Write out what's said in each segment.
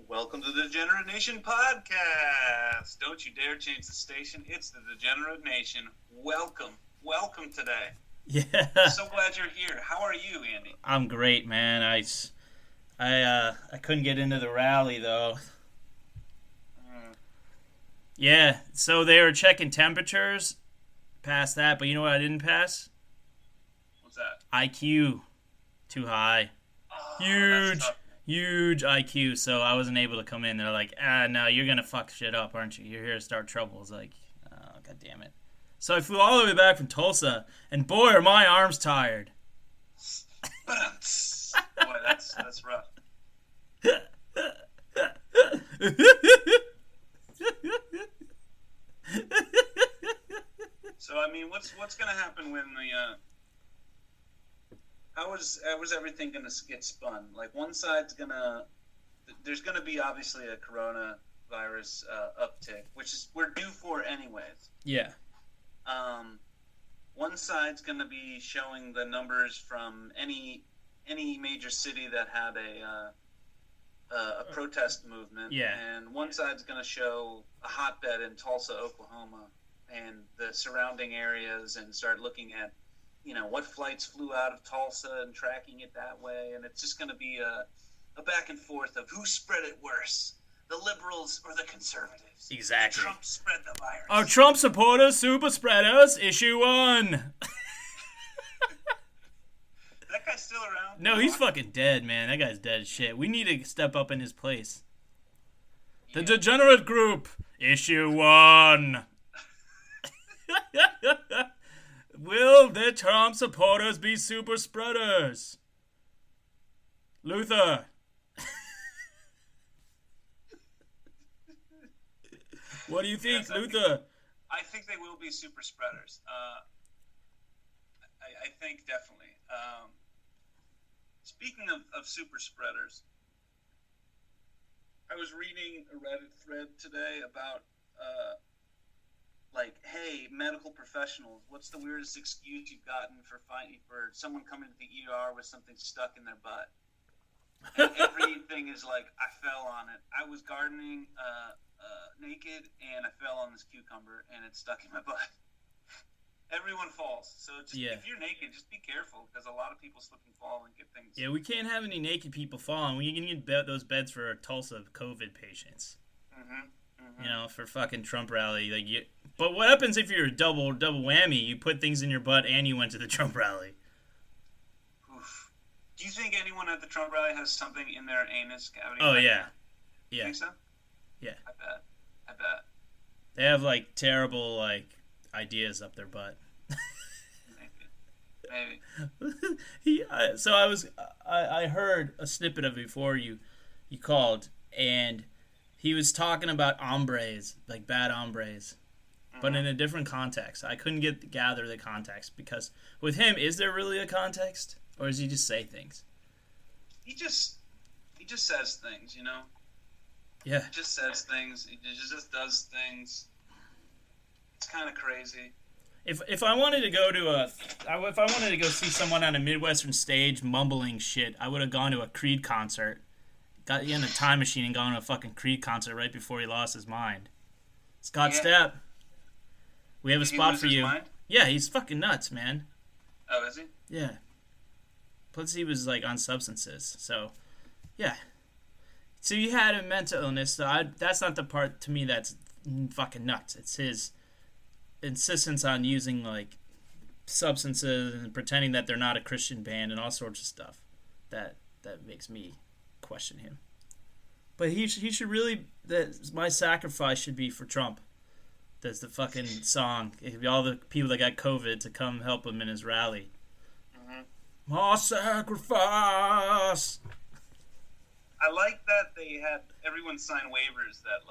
Welcome to the Degenerate Nation podcast. Don't you dare change the station. It's the Degenerate Nation. Welcome today. Yeah. So glad you're here. How are you, Andy? I'm great, man. I couldn't get into the rally though. Yeah, so they were checking temperatures. Past that, but you know what I didn't pass? What's that? IQ. Too high. Oh, that's tough. Huge IQ, so I wasn't able to come in. They're like, no, you're going to fuck shit up, aren't you? You're here to start trouble. I was like, oh, god damn it. So I flew all the way back from Tulsa, and boy, are my arms tired. Boy, that's rough. So, I mean, what's going to happen when how is everything going to get spun? Like, one side's going to... There's going to be, obviously, a coronavirus uptick, which is we're due for anyways. Yeah. One side's going to be showing the numbers from any major city that had a protest movement. Yeah. And one side's going to show a hotbed in Tulsa, Oklahoma, and the surrounding areas, and start looking at, what flights flew out of Tulsa and tracking it that way. And it's just going to be a back and forth of who spread it worse, the liberals or the conservatives. Exactly. Trump spread the virus. Our Trump supporters, super spreaders, issue 1. That guy's still around? No, he's fucking dead, man. That guy's dead as shit. We need to step up in his place. The Degenerate Group, issue 1. Will the Trump supporters be super spreaders? Luther. What do you think, Yes, Luther? I think they will be super spreaders. I think definitely. Speaking of super spreaders, I was reading a Reddit thread today about hey, medical professionals, what's the weirdest excuse you've gotten for someone coming to the ER with something stuck in their butt? And everything is like, I fell on it. I was gardening naked, and I fell on this cucumber, and it stuck in my butt. Everyone falls. So if you're naked, just be careful, because a lot of people slip and fall and get things. Yeah, we can't have any naked people falling. We need those beds for Tulsa COVID patients. For fucking Trump rally. But what happens if you're a double whammy? You put things in your butt and you went to the Trump rally. Oof. Do you think anyone at the Trump rally has something in their anus cavity? Oh, yeah. You think so? Yeah. I bet. They have, terrible, ideas up their butt. Maybe. I heard a snippet of it before you called, and he was talking about hombres, bad hombres, but in a different context. I couldn't gather the context, because with him, is there really a context, or does he just say things? He just says things, Yeah. He just says things. He just does things. It's kind of crazy. If I wanted to go see someone on a Midwestern stage mumbling shit, I would have gone to a Creed concert. Got in a time machine and gone to a fucking Creed concert right before he lost his mind. Scott Stapp, we have a spot for you. Mind? Yeah, he's fucking nuts, man. Oh, is he? Yeah. Plus he was on substances, so yeah. So he had a mental illness. So that's not the part to me that's fucking nuts. It's his insistence on using substances and pretending that they're not a Christian band and all sorts of stuff that makes me question him. But he should really, my sacrifice should be for Trump. That's the fucking song. It'd be all the people that got COVID to come help him in his rally. My sacrifice. I like that they had everyone sign waivers that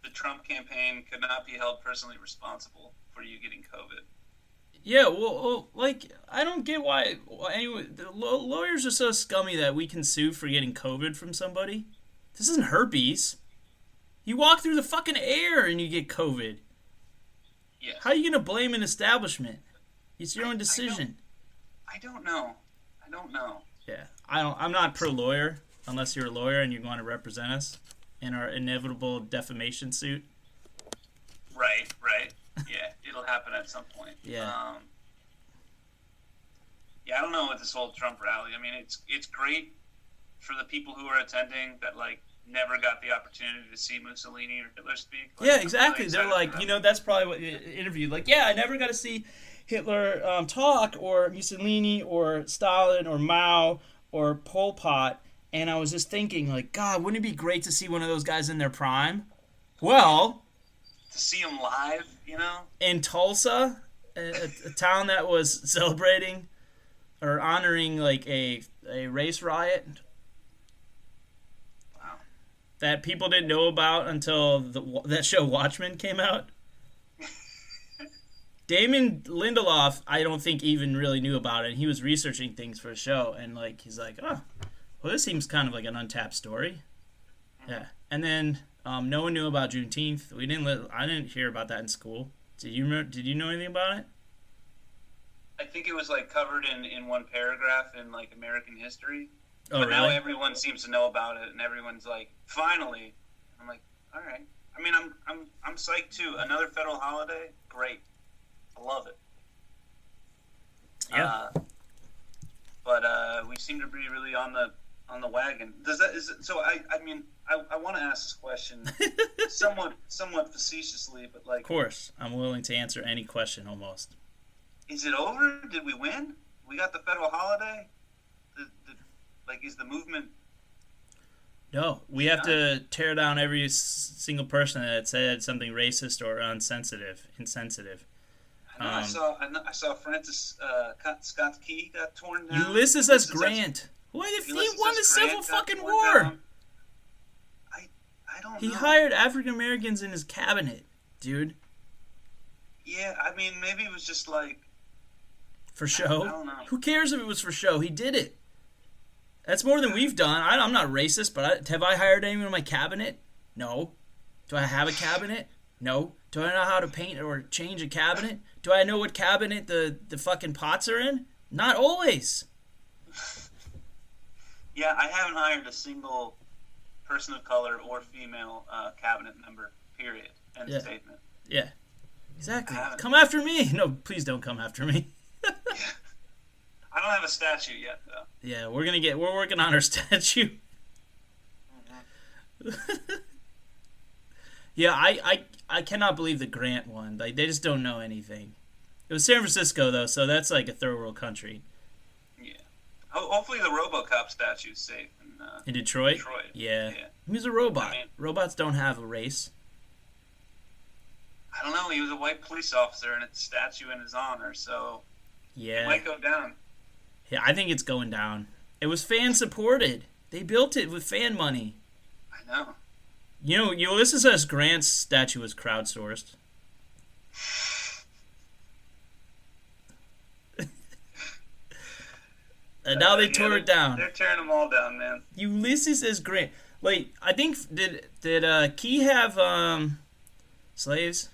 the Trump campaign could not be held personally responsible for you getting COVID. Yeah, well, I don't get why. Anyway, the lawyers are so scummy that we can sue for getting COVID from somebody. This isn't herpes. You walk through the fucking air and you get COVID. Yes. How are you gonna blame an establishment? It's your own decision. I don't know. Yeah, I'm not pro lawyer, unless you're a lawyer and you want to represent us in our inevitable defamation suit. Right. Yeah, it'll happen at some point. Yeah. Yeah, I don't know with this whole Trump rally. I mean, it's great for the people who are attending that like never got the opportunity to see Mussolini or Hitler speak. Like, yeah, exactly. really They're like, that's probably what you interviewed. Like, yeah, I never got to see Hitler talk, or Mussolini, or Stalin, or Mao, or Pol Pot, and I was just thinking, like, God, wouldn't it be great to see one of those guys in their prime? Well, to see him live, in Tulsa, a town that was celebrating or honoring like a race riot that people didn't know about until that show Watchmen came out. Damon Lindelof, I don't think even really knew about it. He was researching things for a show, and like he's like, oh, well, this seems kind of like an untapped story. Yeah, and then no one knew about Juneteenth. I didn't hear about that in school. Did you know anything about it? I think it was like covered in one paragraph in like American history. Oh, but really? now everyone seems to know about it, and everyone's like, finally. I'm like, all right. I mean, I'm psyched too. Another federal holiday, great. I love it. Yeah. But we seem to be really on the wagon. I want to ask this question somewhat facetiously, but like, of course, I'm willing to answer any question almost. Is it over? Did we win? We got the federal holiday? Is the movement... No, we have to tear down every single person that said something racist or insensitive. I saw Francis Scott Key got torn down. Ulysses S. Grant. Why he won the Civil fucking War? I don't know. He hired African Americans in his cabinet, dude. Yeah, I mean, maybe it was just like... For show? I don't know. Who cares if it was for show? He did it. That's more than we've done. I'm not racist, but have I hired anyone in my cabinet? No. Do I have a cabinet? No. Do I know how to paint or change a cabinet? Do I know what cabinet the fucking pots are in? Not always. Yeah, I haven't hired a single person of color or female cabinet member, period. End of statement. Yeah. Exactly. Come after me. No, please don't come after me. I don't have a statue yet, though. Yeah, we're working on our statue. Mm-hmm. Yeah, I cannot believe the Grant one. Like, they just don't know anything. It was San Francisco, though, so that's like a third world country. Yeah. Hopefully the RoboCop statue's safe in Detroit? Yeah. He was a robot. I mean, robots don't have a race. I don't know. He was a white police officer, and it's a statue in his honor, so... Yeah. It might go down. Yeah, I think it's going down. It was fan-supported. They built it with fan money. I know. Ulysses S. Grant's statue was crowdsourced. And now they tore it down. They're tearing them all down, man. Ulysses S. Grant. Wait, I think did Key have slaves?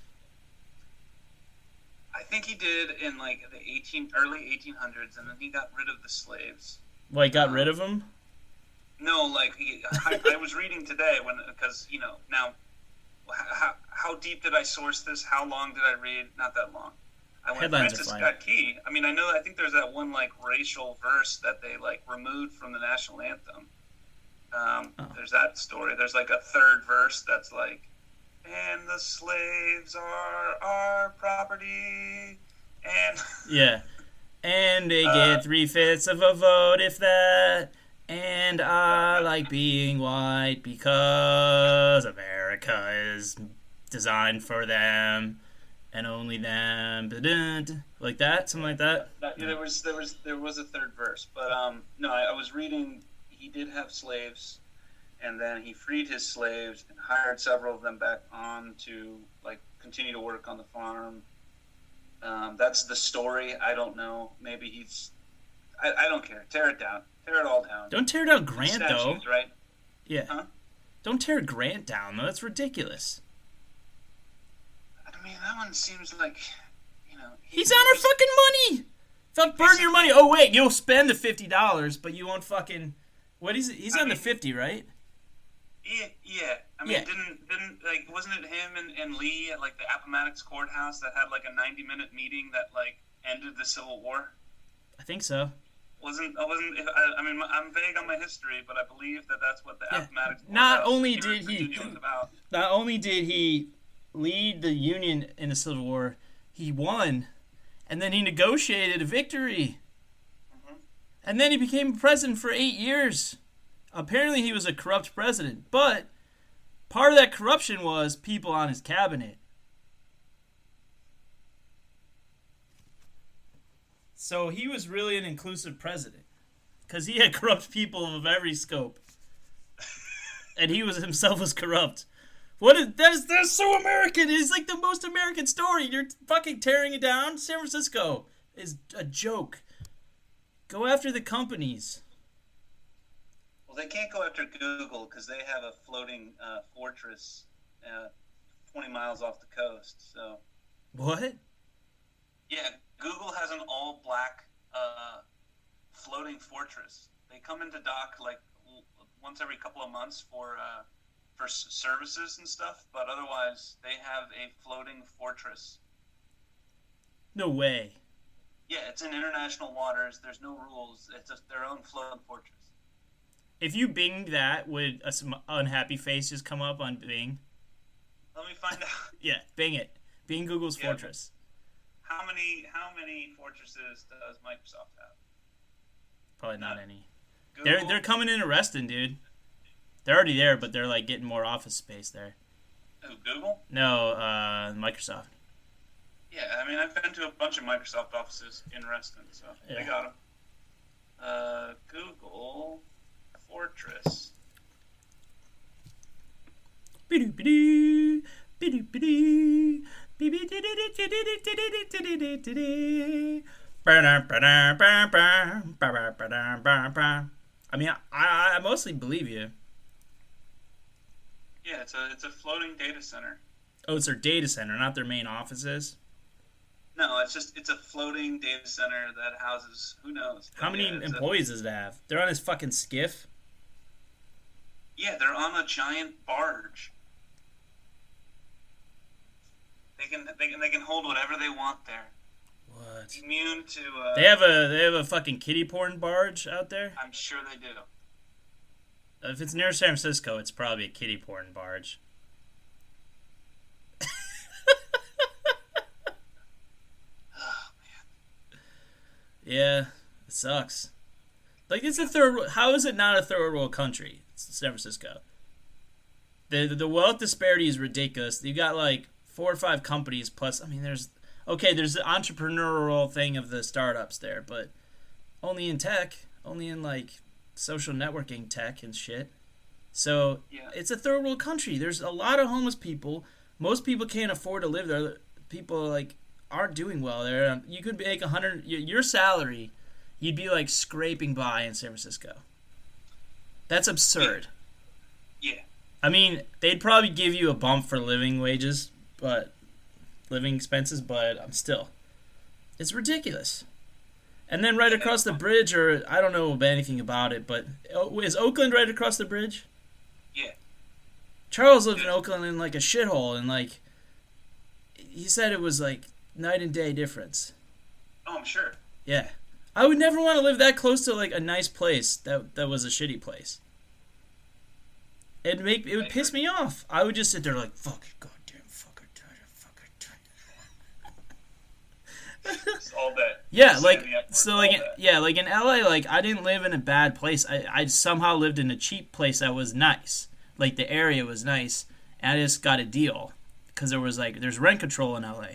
I think he did in like the early 1800s, and then he got rid of the slaves. Well, he got rid of them? No, like I was reading today because now how deep did I source this? How long did I read? Not that long. I went Francis Scott Key. I mean, I think there's that one like racial verse that they like removed from the national anthem. There's that story. There's like a third verse that's like, and the slaves are our property, and yeah, and they get 3/5 of a vote if that. And I like being white because America is designed for them and only them. Like that, something like that. Yeah, there was a third verse, but no, I was reading. He did have slaves, and then he freed his slaves and hired several of them back on to like continue to work on the farm. That's the story. I don't know. Maybe he's. I don't care. Tear it down. Tear it all down. Don't tear down Grant, statues, though. Right? Yeah. Huh? Don't tear Grant down, though. That's ridiculous. I mean, that one seems like, He's on our fucking money! Fuck, burn your money. Oh, wait, you'll spend the $50, but you won't fucking What he's I on the mean, 50, right? yeah. I mean, Yeah, didn't like wasn't it him and Lee at like the Appomattox courthouse that had like a 90-minute meeting that like ended the Civil War? I think so. Wasn't I mean I'm vague on my history, but I believe that that's what the Yeah. Appomattox Not courthouse only here in did he Virginia was about. not only did he lead the Union in the Civil War, he won, and then he negotiated a victory, Hmm. and then he became president for 8 years. Apparently, he was a corrupt president, but part of that corruption was people on his cabinet. So he was really an inclusive president because he had corrupt people of every scope, and he was himself was corrupt. What is that's so American? It's like the most American story. You're fucking tearing it down. San Francisco is a joke. Go after the companies. Well, they can't go after Google because they have a floating fortress 20 miles off the coast. So What? yeah, Google has an all-black floating fortress. They come into dock like once every couple of months for services and stuff, but otherwise they have a floating fortress. No way. Yeah, it's in international waters. There's no rules. It's just their own floating fortress. If you Bing that, would a unhappy face just come up on Bing? Let me find out Yeah, Bing it. Bing Google's Yeah. fortress. how many fortresses does Microsoft have? Probably not No. any. Google, They're coming in arresting, dude. They're already there, but they're like getting more office space there. who, Google? No, Microsoft. Yeah, I mean I've been to a bunch of Microsoft offices in Reston, so Yeah. they got them. Google Fortress. Bidoo-bidoo, bidoo-bidoo, I mean, I mostly believe you. Yeah, it's a floating data center. Oh, it's their data center, not their main offices. No, it's a floating data center that houses who knows. How many employees does it have? They're on his fucking skiff. Yeah, they're on a giant barge. They can hold whatever they want there. What? Immune to. They have a fucking kiddie porn barge out there. I'm sure they do. If it's near San Francisco, it's probably a kiddie porn barge. Oh man. Yeah, it sucks. Like it's a third. How is it not a third world country? It's San Francisco. The wealth disparity is ridiculous. You got like 4 or 5 companies plus. I mean, there's the entrepreneurial thing of the startups there, but only in tech, only in like social networking tech and shit. So Yeah. it's a third world country. There's a lot of homeless people. Most people can't afford to live there. People like aren't doing well there. You could make 100 your salary. You'd be like scraping by in San Francisco. That's absurd. Yeah. I mean, they'd probably give you a bump for living wages, but living expenses, but still, it's ridiculous. And then right across the bridge, or I don't know anything about it, but is Oakland right across the bridge? Yeah. Charles lived in Oakland in like a shithole, and like he said it was like night and day difference. Oh, I'm sure. Yeah, I would never want to live that close to like a nice place that was a shitty place. It would piss me off. I would just sit there like fuck you, goddamn fucker, Just all day. Yeah, Just like saying the F word so, all like day. yeah, like in LA, like I didn't live in a bad place. I somehow lived in a cheap place that was nice. Like the area was nice, and I just got a deal because there's rent control in LA,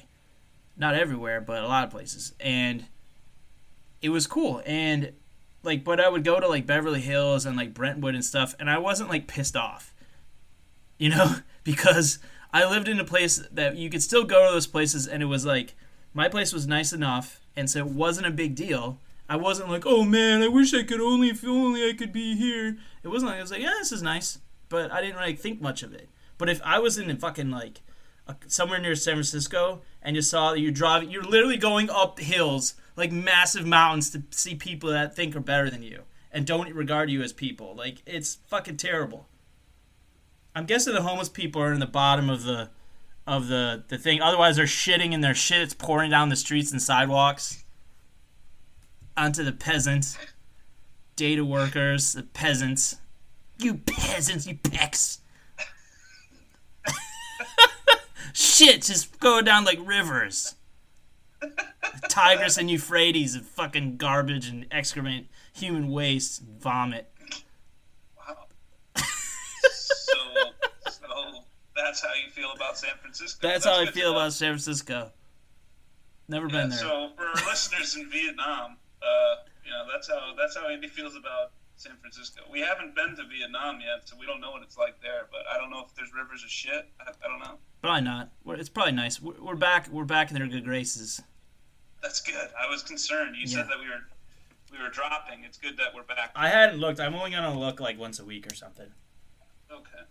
not everywhere, but a lot of places, and it was cool. And like, but I would go to like Beverly Hills and like Brentwood and stuff, and I wasn't like pissed off, because I lived in a place that you could still go to those places, and it was like my place was nice enough, and so it wasn't a big deal. I wasn't like, oh man, I wish I could if only I could be here. It wasn't like I was like, yeah, this is nice, but I didn't really think much of it. But if I was in fucking like somewhere near San Francisco and you saw that you're literally going up hills like massive mountains to see people that think are better than you, and don't regard you as people. Like, it's fucking terrible. I'm guessing the homeless people are in the bottom of the thing. Otherwise, they're shitting and their shit is pouring down the streets and sidewalks onto the peasants, data workers, the peasants. You peasants, you pecks. Shit just going down like rivers. Tigris and Euphrates of fucking garbage and excrement, human waste, and vomit. Wow. So that's how you feel about San Francisco. That's how I feel about San Francisco. Never been there. So for our listeners in Vietnam, that's how Andy feels about San Francisco. We haven't been to Vietnam yet, so we don't know what it's like there. But I don't know if there's rivers of shit. I don't know. Probably not. It's probably nice. We're back. We're back in their good graces. That's good. I was concerned. You said that we were dropping. It's good that we're back. I hadn't looked. I'm only gonna look like once a week or something. Okay.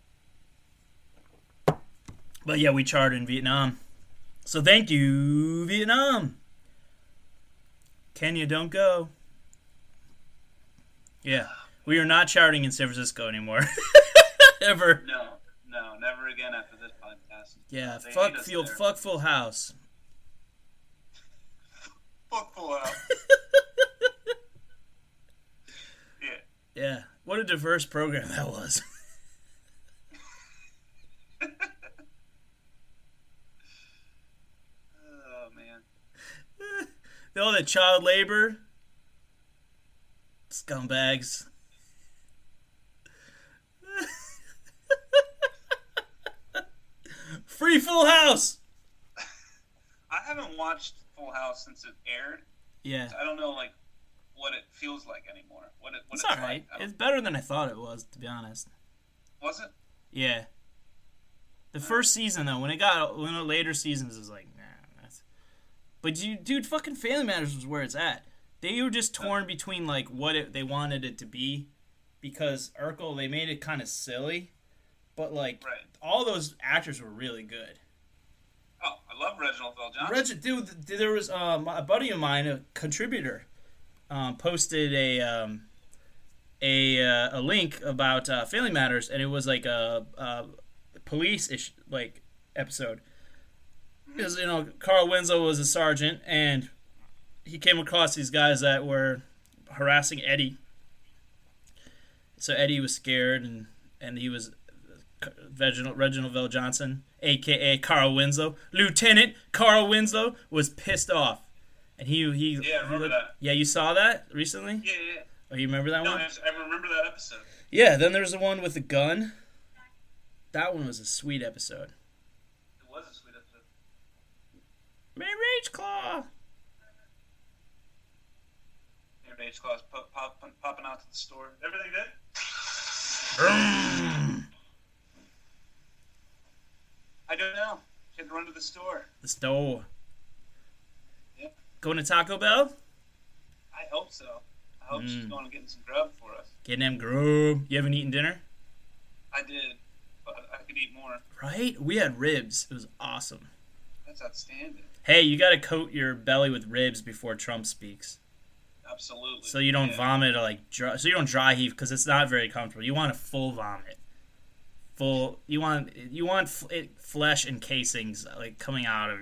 But yeah, we charted in Vietnam. So thank you, Vietnam. Kenya, don't go. Yeah, we are not charting in San Francisco anymore. Ever. No, never again after this podcast. Yeah, They fuck need us Field, there. fuck Full House. Fuck Full House. Yeah. Yeah, what a diverse program that was. Oh man. All the child labor. Scumbags. Free Full House! I haven't watched Full House since it aired. Yeah. I don't know what it feels like anymore. What It's it's alright. like. It's better than I thought it was, to be honest. Was it? Yeah. The first season, though, when the later seasons, it was like, nah. But dude, fucking Family Matters was where it's at. They were just torn between like they wanted it to be, because Urkel, they made it kind of silly, but like all those actors were really good. Oh, I love Reginald VelJohnson. Dude, there was a buddy of mine, a contributor, posted a link about Family Matters, and it was like a police-ish like episode. Because Carl Winslow was a sergeant, and he came across these guys that were harassing Eddie. So Eddie was scared, and he was Reginald VelJohnson, a.k.a. Carl Winslow. Lieutenant Carl Winslow was pissed off. And he I remember that. Yeah, you saw that recently? Yeah. Oh, you remember that No, one? I remember that episode. Yeah, then there's the one with the gun. That one was a sweet episode. It was a sweet episode. Mary Rage Claw! Rage Claw's popping out to the store. Everything good? I don't know. She had to run to the store. The store. Yeah. Going to Taco Bell? I hope so. I hope she's going and getting some grub for us. Getting them grub. You haven't eaten dinner? I did, but I could eat more. Right? We had ribs. It was awesome. That's outstanding. Hey, you got to coat your belly with ribs before Trump speaks. Absolutely. So you don't vomit or so you don't dry heave, because it's not very comfortable. You want a full vomit. You want flesh and casings like coming out of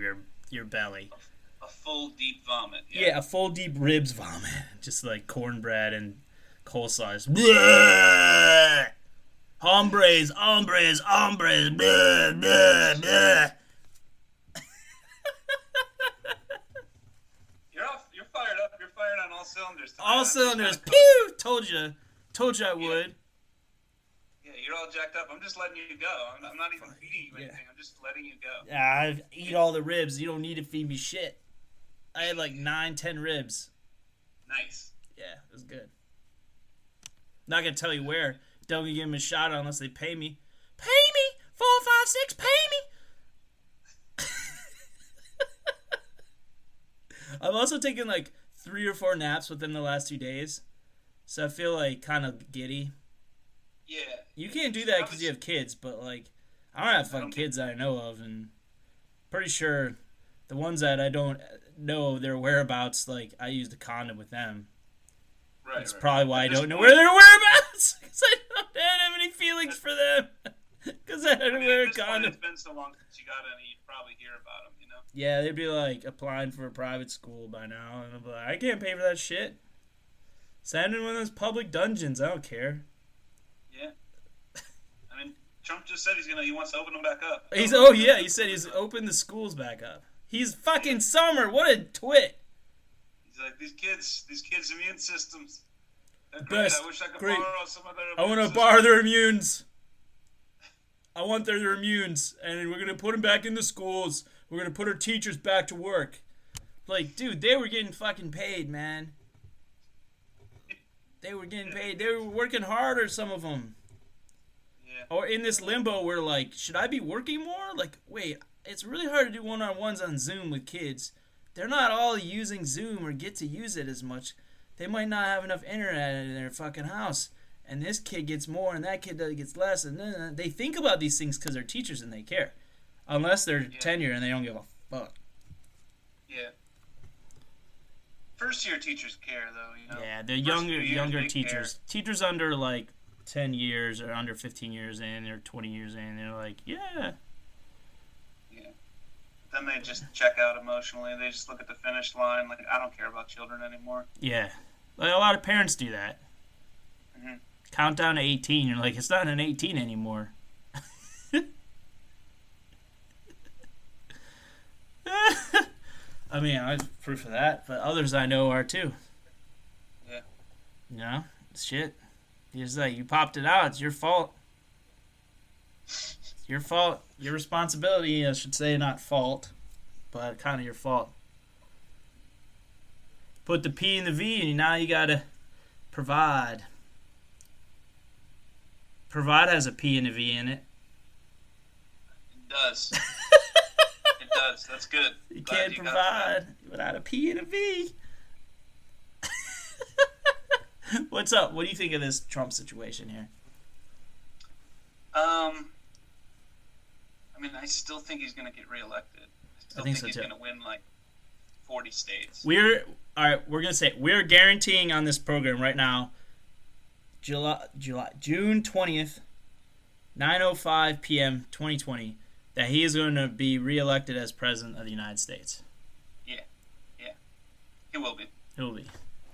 your belly. A full deep vomit. Yeah, a full deep ribs vomit, just like cornbread and coleslaw. Bleh! Hombres. Bleh, bleh, bleh. You're fired up. You're firing on all cylinders. Tonight. All cylinders. Pew! Told you I would. Yeah, you're all jacked up. I'm just letting you go. I'm not even feeding you anything. I'm just letting you go. I eat all the ribs. You don't need to feed me shit. I had like 9-10 ribs. Nice. Yeah, it was good. Not gonna tell you where. Don't give them a shot unless they pay me. Pay me! 4, 5, 6, pay me! I've also taken like 3 or 4 naps within the last 2 days. So I feel like kind of giddy. Yeah. You can't do that because you have kids, but like, I don't have fucking kids that I know of, and pretty sure the ones that I don't know their whereabouts, like, I used a condom with them. Right. That's right. probably why I At this don't know point- where their whereabouts. Because I don't have any feelings for them. Because I had to wear a At this point, condom. it's been so long since you got any, you'd probably hear about them, you know? Yeah, they'd be like applying for a private school by now, and I'm like, I can't pay for that shit. Send in one of those public dungeons. I don't care. Yeah. I mean, Trump just said he wants to open them back up. He said he's opened the schools back up. He's fucking Summer. What a twit. He's like, these kids' immune systems. They're Best. great. I wish I could Great. borrow some of their I immune want to system. borrow their immunes. I want their immunes, and we're gonna put them back in the schools. We're gonna put our teachers back to work. Like, dude, they were getting fucking paid, man. They were getting paid. They were working harder, some of them. Yeah. Or in this limbo where, like, should I be working more? Like, wait, it's really hard to do one-on-ones on Zoom with kids. They're not all using Zoom or get to use it as much. They might not have enough internet in their fucking house. And this kid gets more and that kid gets less. And they think about these things because they're teachers and they care. Unless they're tenure and they don't give a fuck. Yeah. First year teachers care though, you know. Yeah, the First few years, younger they teachers. care. Teachers under like 10 years or under 15 years in or 20 years in, they're like, yeah. Yeah. Then they just check out emotionally. They just look at the finish line like, I don't care about children anymore. Yeah. Like, a lot of parents do that. Mhm. Count down to 18. You're like, it's not an 18 anymore. I mean, I have proof of that, but others I know are too. Yeah. You know? It's shit. It's like, you popped it out. It's your fault. It's your fault. Your responsibility, I should say, not fault, but kind of your fault. Put the P in the V, and now you gotta provide. Provide has a P and a V in it. It does. It does. That's good. You Glad can't got provide without a P and a V. What's up? What do you think of this Trump situation here? that. I mean, I still think he's going to get reelected. I still think so, he's too. going to win like 40 states. We're guaranteeing on this program right now, June 20th, 9:05 p.m. 2020, that he is going to be reelected as president of the United States. Yeah. He will be. He will be.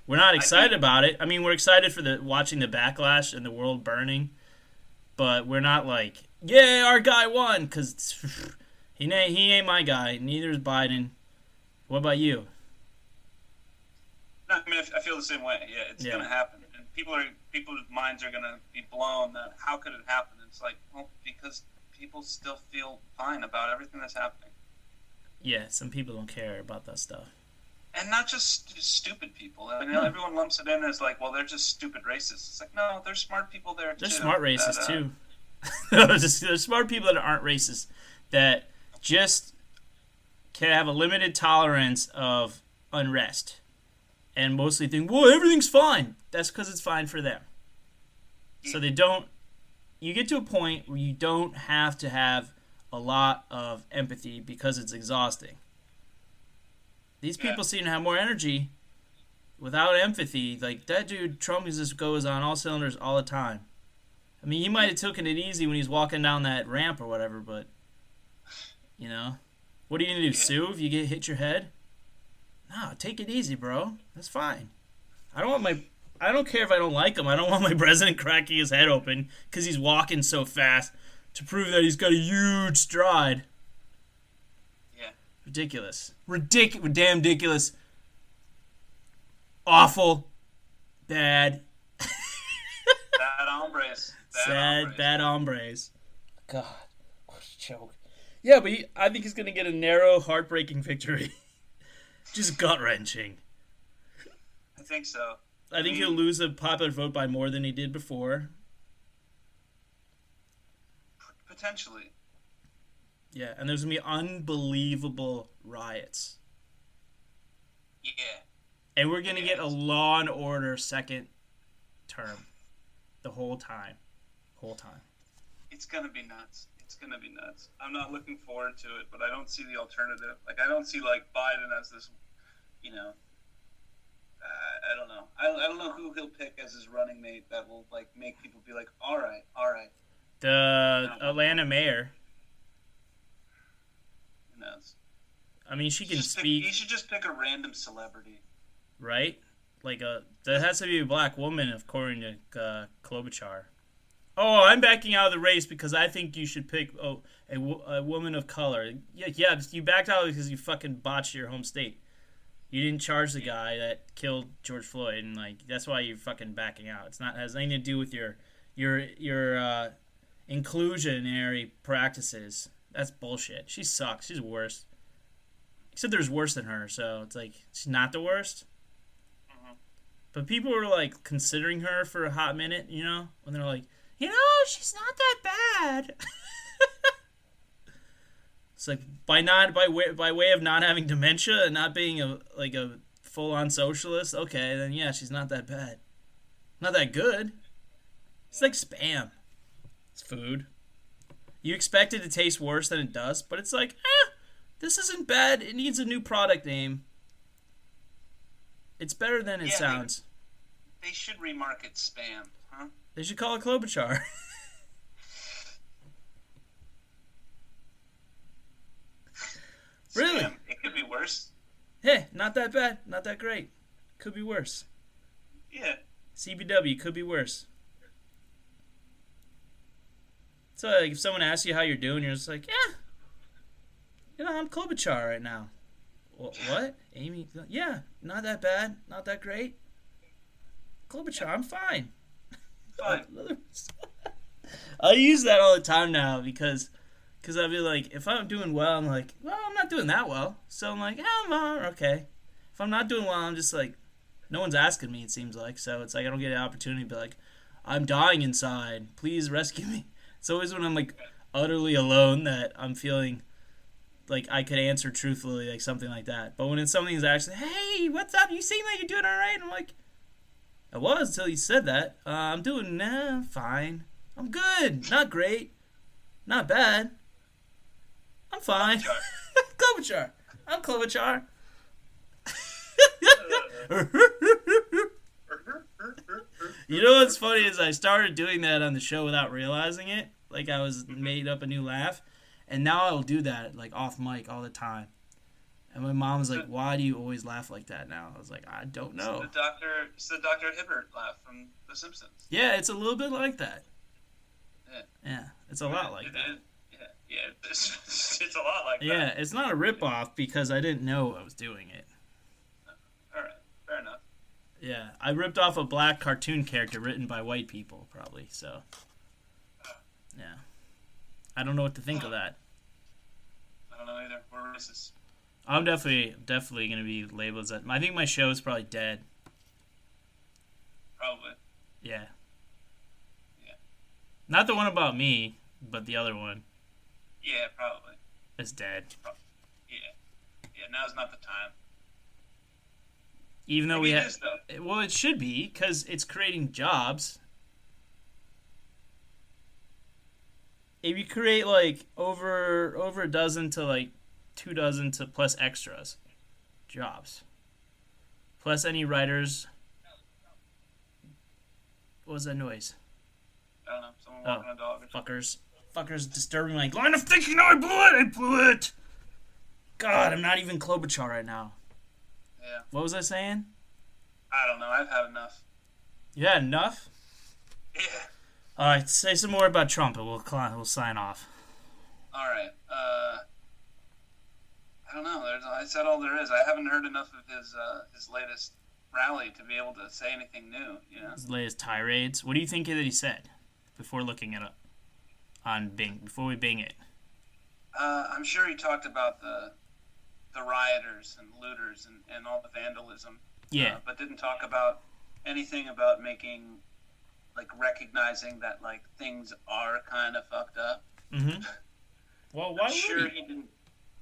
We're not excited about it. I mean, we're excited for watching the backlash and the world burning, but we're not like, yeah, our guy won, because he ain't my guy. Neither is Biden. What about you? No, I mean, I feel the same way. Yeah, it's going to happen. And people's minds are going to be blown that how could it happen? It's like, well, because people still feel fine about everything that's happening. Yeah, some people don't care about that stuff. And not just stupid people. I mean, everyone lumps it in as like, well, they're just stupid racists. It's like, no, there's smart people there too. There's smart racists too. There's smart people that aren't racist that just can have a limited tolerance of unrest and mostly think, well, everything's fine. That's because it's fine for them. So they don't. You get to a point where you don't have to have a lot of empathy because it's exhausting. These people seem to have more energy without empathy. Like, that dude, Trump, just goes on all cylinders all the time. I mean, he might have taken it easy when he's walking down that ramp or whatever, but, you know. What are you going to do, sue if you hit your head? No, take it easy, bro. That's fine. I don't care if I don't like him. I don't want my president cracking his head open because he's walking so fast to prove that he's got a huge stride. Ridiculous. Damn ridiculous. Awful. Bad. Bad hombres. Bad hombres. God, what a joke. Yeah, but I think he's going to get a narrow, heartbreaking victory. Just gut-wrenching. I think so. I think he'll lose a popular vote by more than he did before. Potentially. Yeah, and there's going to be unbelievable riots. Yeah. And we're going to get a Law and Order second term. The whole time. It's going to be nuts. I'm not looking forward to it, but I don't see the alternative. Like, I don't see, like, Biden as this, you know, I don't know. I don't know who he'll pick as his running mate that will like make people be like, all right, all right. The Atlanta mayor. Who knows? I mean, she can He speak, should just pick a random celebrity. right? Like that has to be a black woman, according to Klobuchar. Oh, I'm backing out of the race because I think you should pick a woman of color. Yeah, you backed out because you fucking botched your home state. You didn't charge the guy that killed George Floyd, and like that's why you're fucking backing out. It has nothing to do with your inclusionary practices. That's bullshit. She sucks. She's worse. Except there's worse than her, so it's like she's not the worst. Mm-hmm. But people were like considering her for a hot minute, when they're like, she's not that bad. It's like by way of not having dementia and not being a full on socialist. Okay, then yeah, she's not that bad. Not that good. It's like Spam. It's food. You expect it to taste worse than it does, but it's like, this isn't bad. It needs a new product name. It's better than it sounds. They should remarket Spam, huh? They should call it Klobuchar. Really? Spam. It could be worse. Hey, not that bad. Not that great. Could be worse. Yeah. CBW could be worse. So like, if someone asks you how you're doing, you're just like, I'm Klobuchar right now. What? Amy? Yeah, not that bad. Not that great. Klobuchar, I'm fine. Fine. I use that all the time now because I'll be like, if I'm doing well, I'm like, well, I'm not doing that well. So I'm like, I'm okay. If I'm not doing well, I'm just like, no one's asking me, it seems like. So it's like I don't get an opportunity to be like, I'm dying inside. Please rescue me. It's always when I'm like utterly alone that I'm feeling like I could answer truthfully, like something like that. But when it's something that's actually, hey, what's up? You seem like you're doing all right. And I'm like, I was until you said that. I'm doing fine. I'm good. Not great. Not bad. I'm fine. Klobuchar. I'm Klobuchar. You know what's funny is I started doing that on the show without realizing it. Like I was made up a new laugh. And now I will do that like off mic all the time. And my mom was like, why do you always laugh like that now? I was like, I don't know. It's the Dr. Hibbert laugh from The Simpsons. Yeah, it's a little bit like that. Yeah, it's a lot like that. Yeah, it's a lot like that. Yeah, it's not a ripoff because I didn't know I was doing it. All right, fair enough. Yeah, I ripped off a black cartoon character written by white people, probably, so. Yeah. I don't know what to think of that. I don't know either. We're racist. I'm definitely going to be labeled as that. I think my show is probably dead. Probably. Yeah. Yeah. Not the one about me, but the other one. Yeah, probably. It's dead. Yeah, now's not the time. Even though Maybe we it have... is, though. Well, it should be, because it's creating jobs. If you create, like, over a dozen to, like, 2 dozen to plus extras jobs. Plus any writers. What was that noise? I don't know. Someone walking a dog or something. Fuckers disturbing my line of thinking. No, I blew it! God, I'm not even Klobuchar right now. Yeah. What was I saying? I don't know. I've had enough. You had enough? Yeah. Alright, say some more about Trump and we'll sign off. Alright. I don't know. I said all there is. I haven't heard enough of his latest rally to be able to say anything new, you know? His latest tirades. What do you think that he said before looking it up on Bing, before we Bing it? I'm sure he talked about the rioters and looters and all the vandalism. Yeah. But didn't talk about anything about making, like, recognizing that, like, things are kind of fucked up. Mm-hmm. Well, why I'm sure would he didn't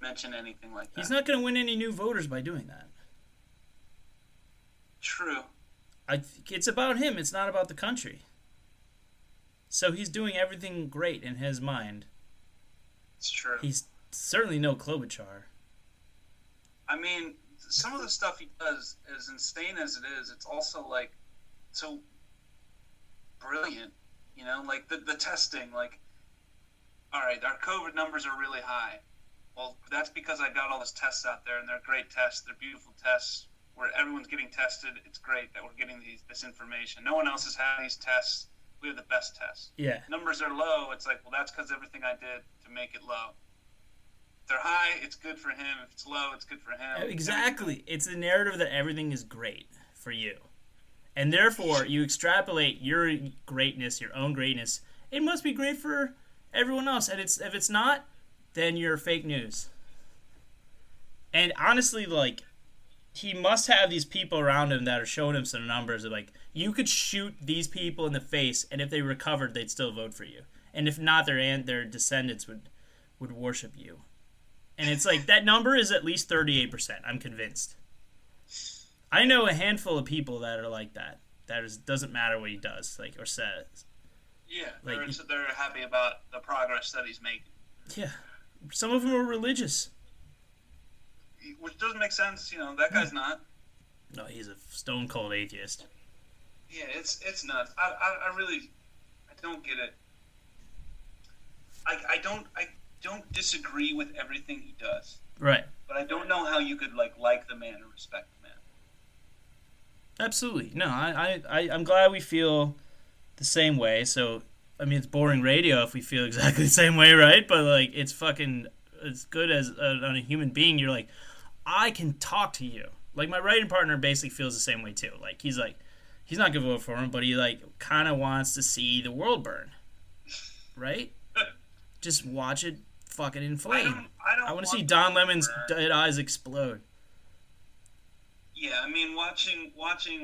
mention anything like that. He's not going to win any new voters by doing that. True. It's about him. It's not about the country. So he's doing everything great in his mind. It's true. He's certainly no Klobuchar. I mean, some of the stuff he does, as insane as it is, it's also like so brilliant. You know, like the testing. Like, all right, our COVID numbers are really high. Well, that's because I got all those tests out there, and they're great tests. They're beautiful tests where everyone's getting tested. It's great that we're getting this information. No one else has had these tests. We have the best tests. Yeah. Numbers are low. It's like, well, that's because everything I did to make it low. If they're high, it's good for him. If it's low, it's good for him. Exactly. It's the narrative that everything is great for you. And therefore, you extrapolate your greatness, your own greatness. It must be great for everyone else. And if it's not, then you're fake news. And honestly, like, he must have these people around him that are showing him some numbers of, like, you could shoot these people in the face, and if they recovered, they'd still vote for you. And if not, their descendants would worship you. And it's like, that number is at least 38%. I'm convinced. I know a handful of people that are like that. Doesn't matter what he does, like, or says. Yeah, like, they're happy about the progress that he's making. Yeah, some of them are religious, which doesn't make sense. You know, that guy's not. No, he's a stone cold atheist. Yeah, it's nuts. I really don't get it. I don't disagree with everything he does. Right. But I don't know how you could like the man or respect the man. Absolutely. No, I'm glad we feel the same way. So, I mean, it's boring radio if we feel exactly the same way, right? But, like, it's fucking as good as on a human being. You're like, I can talk to you. Like, my writing partner basically feels the same way, too. Like, he's not going to vote for him, but he, like, kind of wants to see the world burn. Right? Just watch it fucking inflame. I want to see Don Lemon's dead eyes explode. Yeah, I mean, watching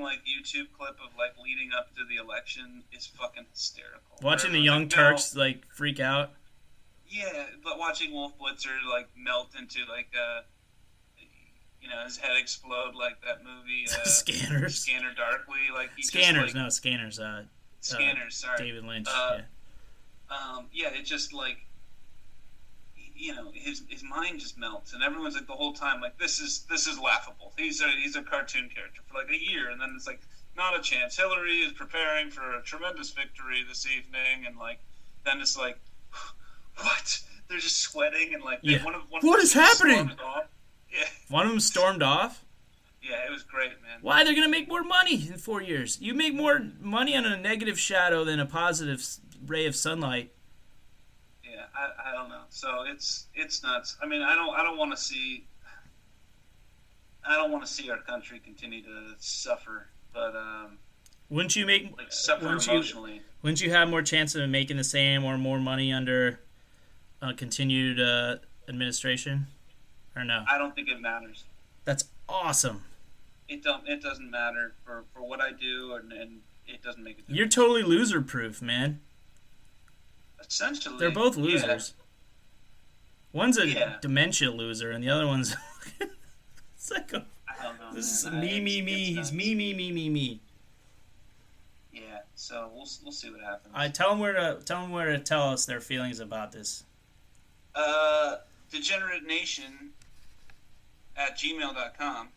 like YouTube clip of like leading up to the election is fucking hysterical. Watching the Young Turks like freak out. Yeah, but watching Wolf Blitzer like melt into like his head explode like that movie. Scanners. Scanner Darkly, like Scanners. Just, like, no, Scanners. Scanners. Sorry, David Lynch. Yeah, it's just like. You know, his mind just melts, and everyone's like the whole time like this is laughable. He's a cartoon character for like a year, and then it's like not a chance. Hillary is preparing for a tremendous victory this evening, and like then it's like what? They're just sweating and like yeah. One what is happening? Yeah. One of them stormed off. Yeah, it was great, man. Why? They're gonna make more money in 4 years. You make more money on a negative shadow than a positive ray of sunlight. I don't know. So it's nuts. I mean, I don't want to see our country continue to suffer, but wouldn't you make suffer emotionally? Wouldn't you have more chance of making the same or more money under continued administration, or no? I don't think it matters. That's awesome. It doesn't matter for what I do, and it doesn't make a difference. You're totally loser proof, man. Essentially, they're both losers. Yeah. One's a dementia loser, and the other one's psycho. I don't know. This is me. He's me. Yeah. So we'll see what happens. Tell them where to tell us their feelings about this. DegenerateNation@gmail.com.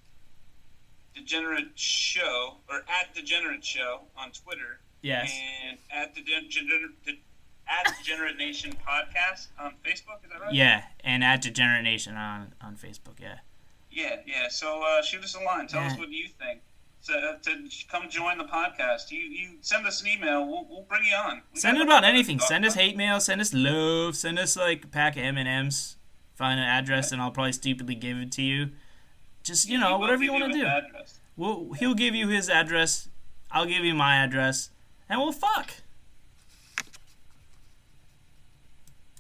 Degenerate Show or @DegenerateShow on Twitter. Yes. And @Degenerate Nation Podcast on Facebook, is that right? Yeah, and @Degenerate Nation on Facebook, yeah. Yeah. So shoot us a line. Tell us what you think. To come join the podcast. You send us an email. We'll bring you on. Send it about anything. Send us hate mail. Send us love. Send us like a pack of M&Ms. Find an address, and I'll probably stupidly give it to you. Just, whatever you want to do. He'll give you his address. I'll give you my address. And we'll fuck.